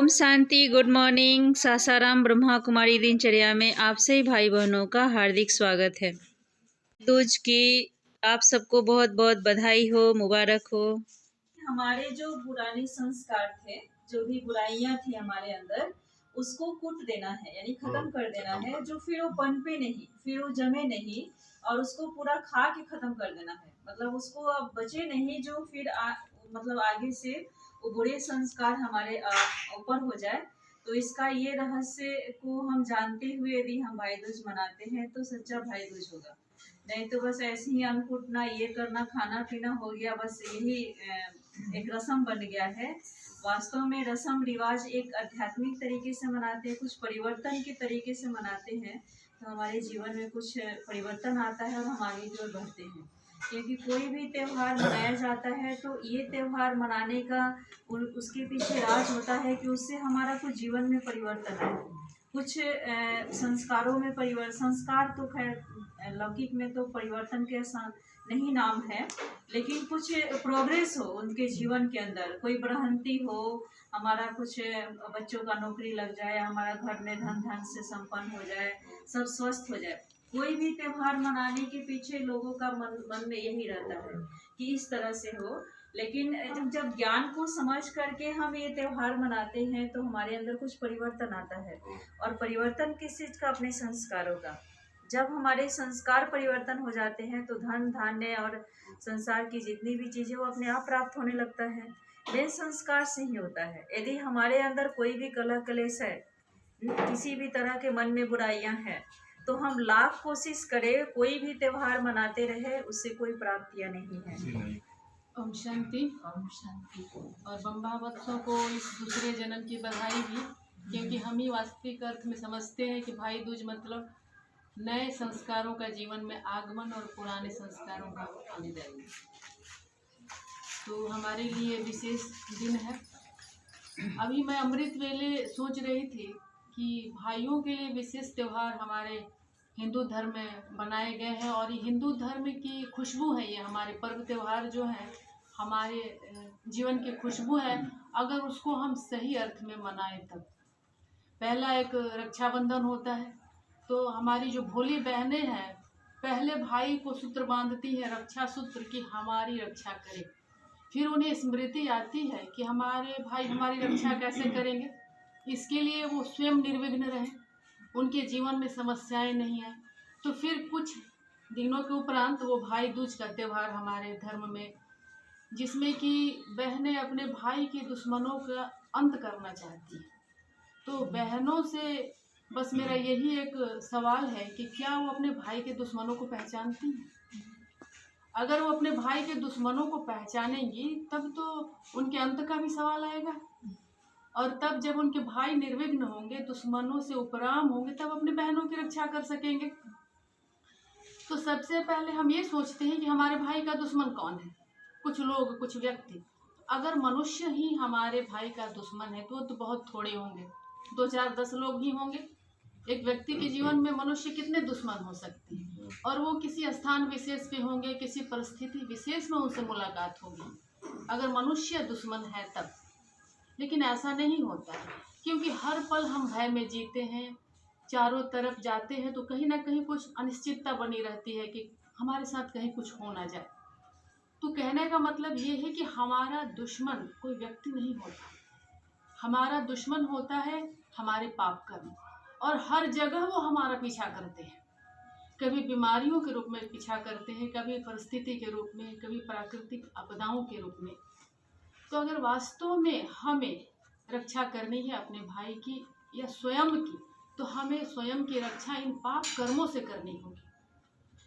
ओम शांति। Good morning. Sasaram Brahma Kumari दिनचर्या में आप सभी भाई बहनों का हार्दिक स्वागत है। दूज की आप सबको बहुत बहुत बधाई हो, मुबारक हो। हमारे जो पुराने संस्कार थे, जो भी बुराइयां थी हमारे अंदर, उसको कूट देना है, यानी खत्म कर देना है। जो फिर वो पनपे नहीं, फिर वो जमे नहीं, और उसको पूरा खा के खत्म कर देना है। मतलब उसको अब बचे नहीं जो फिर मतलब आगे से वो बुरे संस्कार हमारे ऊपर हो जाए। तो इसका ये रहस्य को हम जानते हुए यदि हम भाई दूज मनाते हैं तो सच्चा भाई दूज होगा। नहीं तो बस ऐसे ही अन्न कूटना, ये करना, खाना पीना हो गया, बस यही एक रस्म बन गया है। वास्तव में रस्म रिवाज एक आध्यात्मिक तरीके से मनाते हैं, कुछ परिवर्तन के तरीके से मनाते हैं, तो हमारे जीवन में कुछ परिवर्तन आता है और हम आगे की ओर बढ़ते हैं। क्योंकि कोई भी त्योहार मनाया जाता है तो ये त्योहार मनाने का उसके पीछे राज होता है कि उससे हमारा कुछ जीवन में परिवर्तन आए, कुछ संस्कारों में परिवर्तन। संस्कार तो खैर लौकिक में तो परिवर्तन के नहीं नाम है, लेकिन कुछ प्रोग्रेस हो उनके जीवन के अंदर, कोई बढ़ंती हो, हमारा कुछ बच्चों का नौकरी लग जाए, हमारा घर में धन से संपन्न हो जाए, सब स्वस्थ हो जाए। कोई भी त्योहार मनाने के पीछे लोगों का मन में यही रहता है कि इस तरह से हो। लेकिन जब ज्ञान को समझ करके हम ये त्योहार मनाते हैं तो हमारे अंदर कुछ परिवर्तन आता है। और परिवर्तन किस चीज़ का? अपने संस्कारों का। जब हमारे संस्कार परिवर्तन हो जाते हैं तो धन धान्य और संसार की जितनी भी चीज़ें वो अपने आप प्राप्त होने लगता है। मेन संस्कार से ही होता है। यदि हमारे अंदर कोई भी कलह कलेश है, किसी भी तरह के मन में बुराइयां हैं, तो हम लाख कोशिश करें, कोई भी त्योहार मनाते रहे, उससे कोई प्राप्तियां नहीं है। ओम शांति। ओम शांति। और बम्बा बच्चों को इस दूसरे जन्म की बधाई भी, क्योंकि हम ही वास्तविक अर्थ में समझते हैं कि भाई दूज मतलब नए संस्कारों का जीवन में आगमन और पुराने संस्कारों का विदाई। तो हमारे लिए विशेष दिन है। अभी मैं अमृत वेले सोच रही थी कि भाइयों के लिए विशेष त्यौहार हमारे हिंदू धर्म में बनाए गए हैं, और ये हिंदू धर्म की खुशबू है। ये हमारे पर्व त्यौहार जो हैं हमारे जीवन की खुशबू है, अगर उसको हम सही अर्थ में मनाएं तब। पहला एक रक्षाबंधन होता है, तो हमारी जो भोली बहनें हैं पहले भाई को सूत्र बांधती हैं, रक्षा सूत्र की हमारी रक्षा करे। फिर उन्हें स्मृति आती है कि हमारे भाई हमारी रक्षा कैसे करेंगे। इसके लिए वो स्वयं निर्विघ्न रहें, उनके जीवन में समस्याएं नहीं आए। तो फिर कुछ दिनों के उपरांत वो भाई दूज का त्यौहार हमारे धर्म में, जिसमें कि बहनें अपने भाई के दुश्मनों का अंत करना चाहती हैं। तो बहनों से बस मेरा यही एक सवाल है कि क्या वो अपने भाई के दुश्मनों को पहचानती हैं? अगर वो अपने भाई के दुश्मनों को पहचानेंगी तब तो उनके अंत का भी सवाल आएगा, और तब जब उनके भाई निर्विघ्न होंगे, दुश्मनों से उपराम होंगे, तब अपने बहनों की रक्षा कर सकेंगे। तो सबसे पहले हम ये सोचते हैं कि हमारे भाई का दुश्मन कौन है। कुछ लोग, कुछ व्यक्ति। अगर मनुष्य ही हमारे भाई का दुश्मन है तो बहुत थोड़े होंगे, 2 4 10 लोग ही होंगे। एक व्यक्ति के जीवन में मनुष्य कितने दुश्मन हो सकते हैं, और वो किसी स्थान विशेष पे होंगे, किसी परिस्थिति विशेष में उनसे मुलाकात होगी अगर मनुष्य दुश्मन है तब। लेकिन ऐसा नहीं होता है, क्योंकि हर पल हम भय में जीते हैं, चारों तरफ जाते हैं तो कहीं ना कहीं कुछ अनिश्चितता बनी रहती है कि हमारे साथ कहीं कुछ हो ना जाए। तो कहने का मतलब ये है कि हमारा दुश्मन कोई व्यक्ति नहीं होता, हमारा दुश्मन होता है हमारे पाप कर्म, और हर जगह वो हमारा पीछा करते हैं। कभी बीमारियों के रूप में पीछा करते हैं, कभी परिस्थिति के रूप में, कभी प्राकृतिक आपदाओं के रूप में। तो अगर वास्तव में हमें रक्षा करनी है अपने भाई की या स्वयं की, तो हमें स्वयं की रक्षा इन पाप कर्मों से करनी होगी।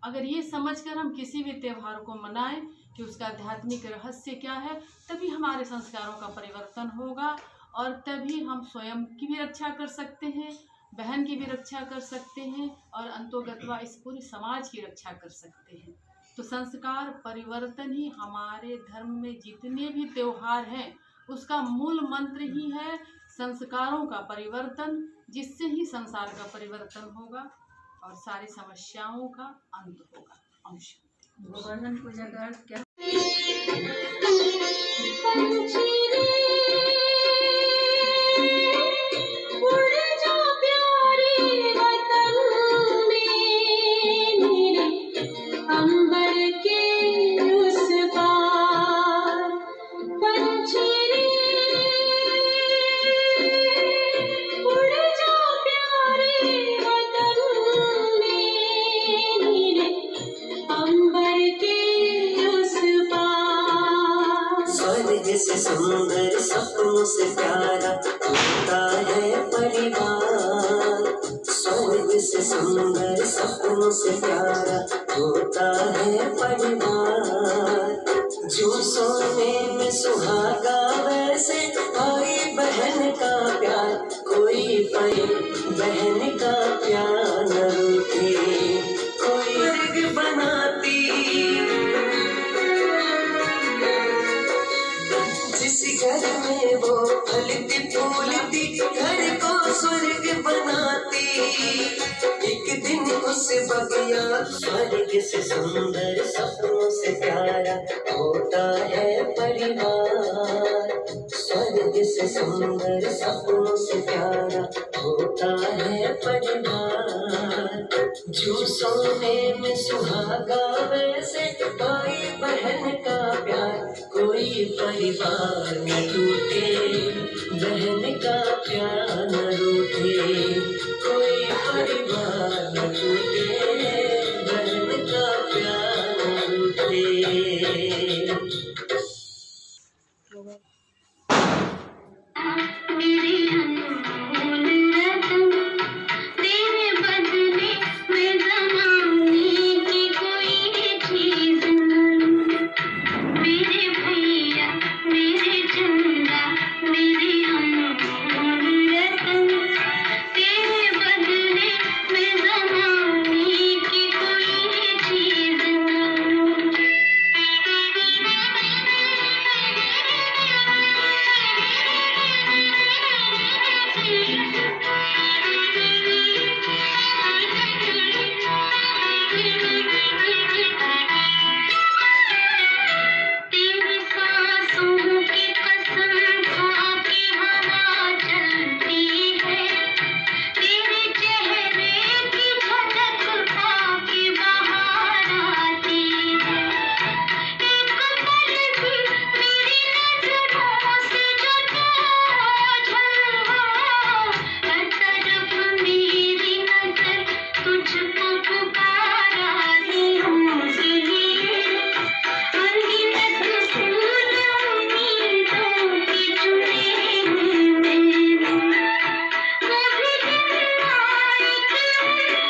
अगर ये समझकर हम किसी भी त्यौहार को मनाएं कि उसका आध्यात्मिक रहस्य क्या है, तभी हमारे संस्कारों का परिवर्तन होगा, और तभी हम स्वयं की भी रक्षा कर सकते हैं, बहन की भी रक्षा कर सकते हैं, और अंतोगत्वा इस पूरे समाज की रक्षा कर सकते हैं। तो संस्कार परिवर्तन ही हमारे धर्म में जितने भी त्योहार हैं उसका मूल मंत्र ही है, संस्कारों का परिवर्तन, जिससे ही संसार का परिवर्तन होगा और सारी समस्याओं का अंत होगा। गोवर्धन पूजा का अर्थ क्या? अंबर के उस पार पंछी रे उड़ जा प्यारे वतन में रे अंबर के उस पार। स्वर्ग से सुंदर सपनों से प्यारा होता है परिवार। स्वर्ग से सुंदर सपनों से प्यारा होता है परिवार। जो सोने में सुहागा वैसे भाई बहन का प्यार, कोई भाई बहन का प्यार न रूठे, कोई स्वर्ग बनाती जिस घर में वो फलती फूलती घर को स्वर्ग बनाती। एक दिन उस बगिया स्वर्ग से सुंदर सपनों से प्यारा होता है परिवार। स्वर्ग से सुंदर सपनों से प्यारा होता है परिवार। जो सोने में सुहागा वैसे भाई बहन का प्यार, कोई परिवार न टूटे, बहन का प्यार न रूठे, कोई परिवार न टूटे, बहन का प्यार न रूठे। मेरे अनमोल रतन तेरे बदले में ज़माने की कोई चीज़ न लूं। मेरे भैया मेरे चंदा मेरे अनमोल रतन तेरे बदले में ज़माने की कोई चीज़ न लूं। तेरी सांसों की कसम खा के हवा चलती है, तेरे चेहरे की झलक पाके बहार आती है। एक पल भी मेरी नजरों से जो तू ओझल हो, हर तरफ मेरी नजर तुझको पुकाराती होगी। अनगिनत फूल उम्मीदों के चुने हुए मैंने, वो भी दिन आएगी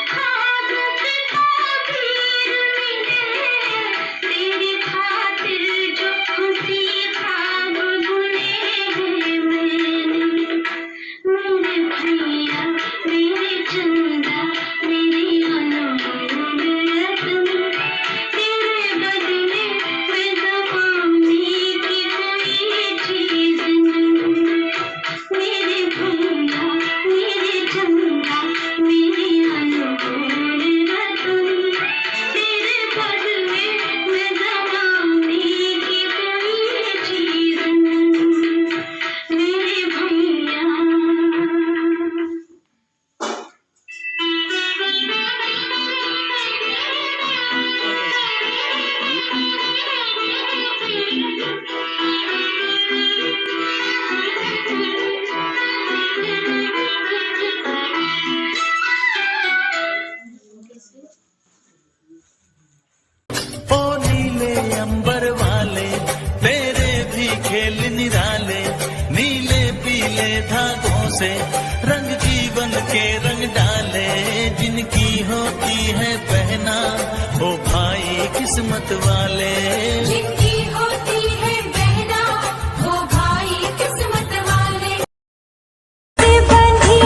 ख्वाब की ताबीर मिले, तेरी खातिर जो खुशी ख्वाब बुने हैं मैंने। मेरे भैया मेरे चंदा मेरे अनमोल रतन तेरे बदले में ज़माने की कोई चीज़ न लूं। मेरे भैया मेरे चंदा मेरे अनमोल रतन तेरे बदले में ज़माने की कोई चीज़ न लूं। मेरे भैया। ओ नीले अंबर वाले तेरे भी खेल निराले, नीले पीले धागों से रंग जीवन के रंग डाले, जिनकी होती है पहना ओ भाई किस्मत वाले। जिनकी होती है बहना वो भाई किस्मत वाले। बंधी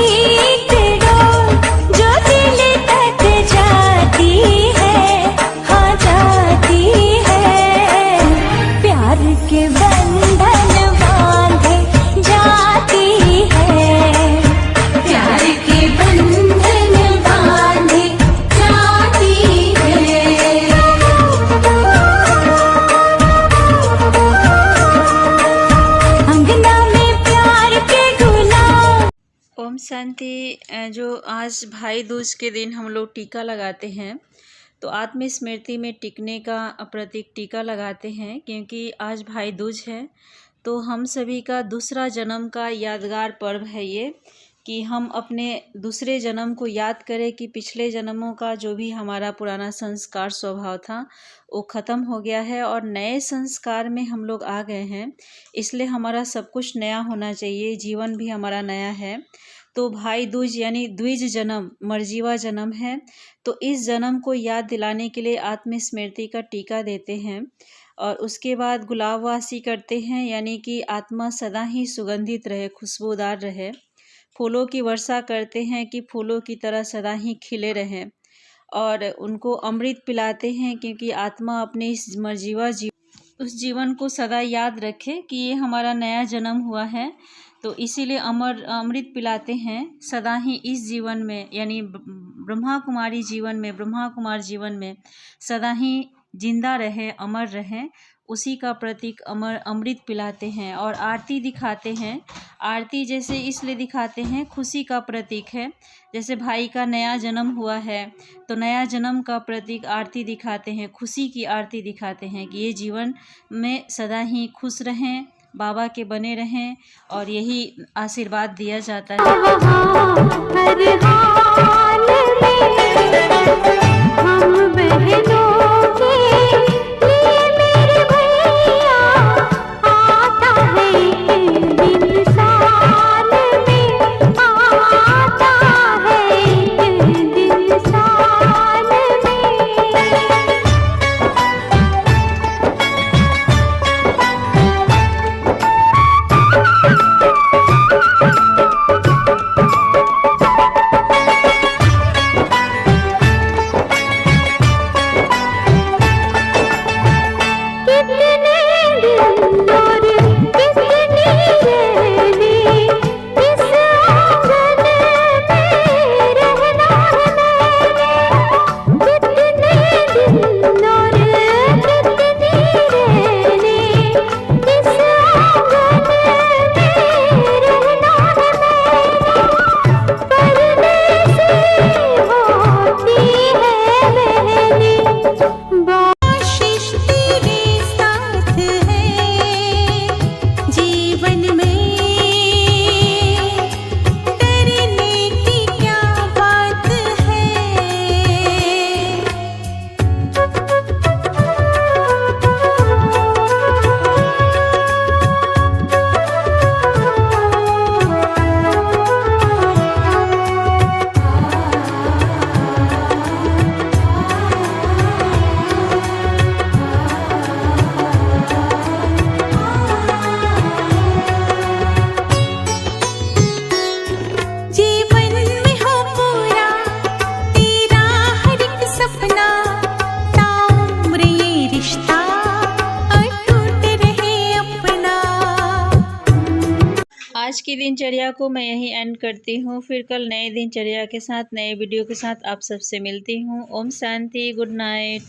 डोर जो दिल तक जाती है, हाँ जाती है, प्यार के बंधन बांधे जाती है, प्यार के बंधन बांधे जाती है। अंगना में प्यार के गुलाब। ओम शांति। जो आज भाई दूज के दिन हम लोग टीका लगाते हैं, तो आत्मस्मृति में टिकने का प्रतीक टीका लगाते हैं, क्योंकि आज भाई दूज है। तो हम सभी का दूसरा जन्म का यादगार पर्व है ये, कि हम अपने दूसरे जन्म को याद करें कि पिछले जन्मों का जो भी हमारा पुराना संस्कार स्वभाव था वो ख़त्म हो गया है और नए संस्कार में हम लोग आ गए हैं। इसलिए हमारा सब कुछ नया होना चाहिए, जीवन भी हमारा नया है। तो भाई दूज यानी द्विज जन्म मर्जीवा जन्म है। तो इस जन्म को याद दिलाने के लिए आत्मस्मृति का टीका देते हैं और उसके बाद गुलाबवासी करते हैं, यानी कि आत्मा सदा ही सुगंधित रहे, खुशबूदार रहे। फूलों की वर्षा करते हैं कि फूलों की तरह सदा ही खिले रहें, और उनको अमृत पिलाते हैं, क्योंकि आत्मा अपने इस मर्जीवा उस जीवन को सदा याद रखे कि ये हमारा नया जन्म हुआ है। तो इसीलिए अमृत पिलाते हैं सदा ही इस जीवन में, यानी ब्रह्मा कुमारी जीवन में, ब्रह्मा कुमार जीवन में सदा ही जिंदा रहे, अमर रहे। उसी का प्रतीक अमृत पिलाते हैं और आरती दिखाते हैं। आरती जैसे इसलिए दिखाते हैं, खुशी का प्रतीक है। जैसे भाई का नया जन्म हुआ है तो नया जन्म का प्रतीक आरती दिखाते हैं, खुशी की आरती दिखाते हैं कि ये जीवन में सदा ही खुश रहें, बाबा के बने रहें, और यही आशीर्वाद दिया जाता है। हर हाल में हम बहनों के लिए मेरे भैया आता है एक दिन, साल में आता है एक दिन, साल में। आज की दिनचर्या को मैं यहीं एंड करती हूँ। फिर कल नए दिनचर्या के साथ, नए वीडियो के साथ आप सबसे मिलती हूँ। ओम शांति, गुड नाइट।